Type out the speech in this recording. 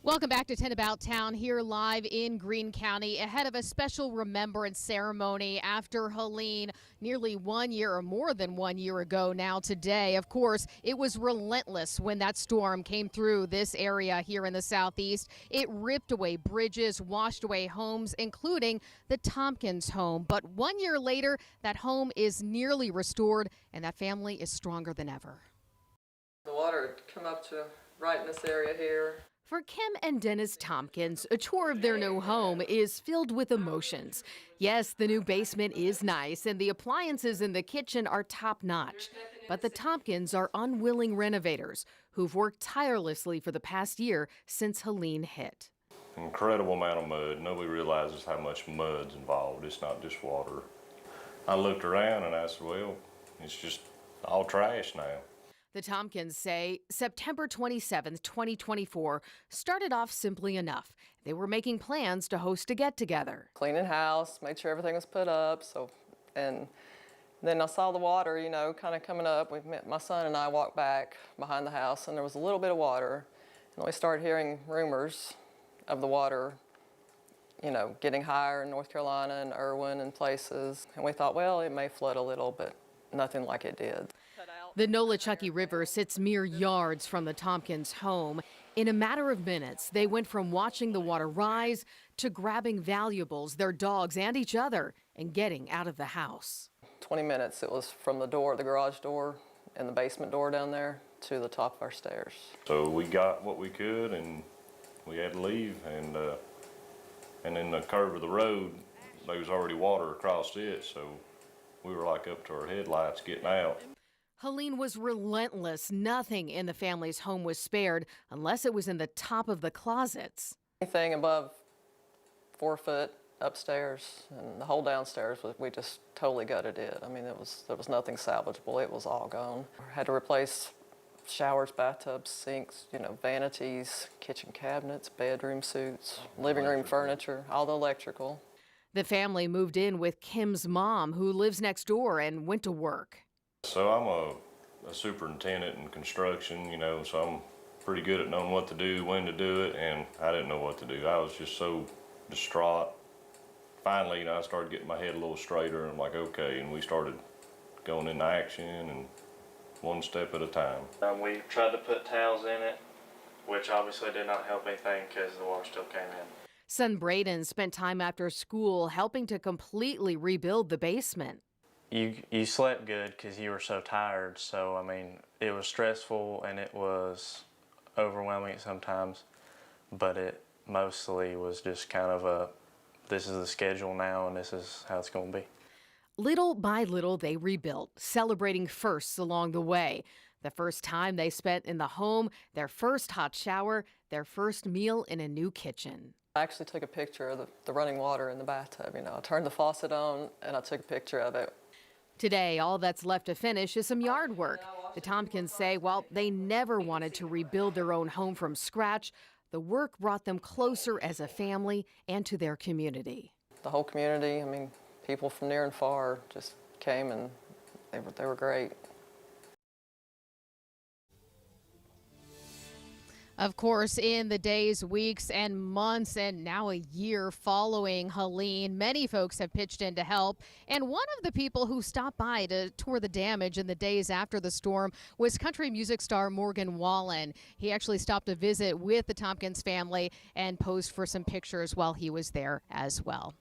Welcome back to 10 About Town here live in Greene County ahead of a special remembrance ceremony after Helene nearly 1 year or more than 1 year ago now today. Of course, it was relentless when that storm came through this area here in the southeast. It ripped away bridges, washed away homes, including the Tompkins home. But 1 year later, that home is nearly restored and that family is stronger than ever. The water had come up to right in this area here. For Kim and Dennis Tompkins, a tour of their new home is filled with emotions. Yes, the new basement is nice and the appliances in the kitchen are top-notch. But the Tompkins are unwilling renovators who've worked tirelessly for the past year since Helene hit. Incredible amount of mud. Nobody realizes how much mud's involved. It's not just water. I looked around and I said, well, it's just all trash now. The Tompkins say September 27, 2024 started off simply enough. They were making plans to host a get-together. Cleaning house, made sure everything was put up. And then I saw the water, kind of coming up. My son and I walked back behind the house and there was a little bit of water. And we started hearing rumors of the water, getting higher in North Carolina and Irwin and places. And we thought, well, it may flood a little, but nothing like it did. The Nolichucky River sits mere yards from the Tompkins home. In a matter of minutes, they went from watching the water rise to grabbing valuables, their dogs, and each other, and getting out of the house. 20 minutes, it was from the door, the garage door, and the basement door down there to the top of our stairs. So we got what we could, and we had to leave. And in the curve of the road, there was already water across it, so we were like up to our headlights getting out. Helene was relentless. Nothing in the family's home was spared unless it was in the top of the closets. Anything above 4 foot upstairs and the whole downstairs, we just totally gutted it. I mean, there was nothing salvageable. It was all gone. Had to replace showers, bathtubs, sinks, vanities, kitchen cabinets, bedroom suites, living room furniture, all the electrical. The family moved in with Kim's mom, who lives next door, and went to work. So I'm a superintendent in construction, so I'm pretty good at knowing what to do, when to do it, and I didn't know what to do. I was just so distraught. Finally, I started getting my head a little straighter, and I'm like, okay, and we started going into action, and one step at a time. We tried to put towels in it, which obviously did not help anything because the water still came in. Son Braden spent time after school helping to completely rebuild the basement. You slept good because you were so tired, so I mean, it was stressful and it was overwhelming sometimes, but it mostly was just kind of this is the schedule now and this is how it's going to be. Little by little, they rebuilt, celebrating firsts along the way. The first time they spent in the home, their first hot shower, their first meal in a new kitchen. I actually took a picture of the running water in the bathtub. I turned the faucet on and I took a picture of it. Today, all that's left to finish is some yard work. The Tompkins say while they never wanted to rebuild their own home from scratch, the work brought them closer as a family and to their community. The whole community, people from near and far just came and they were great. Of course, in the days, weeks, and months, and now a year following Helene, many folks have pitched in to help. And one of the people who stopped by to tour the damage in the days after the storm was country music star Morgan Wallen. He actually stopped to visit with the Tompkins family and posed for some pictures while he was there as well.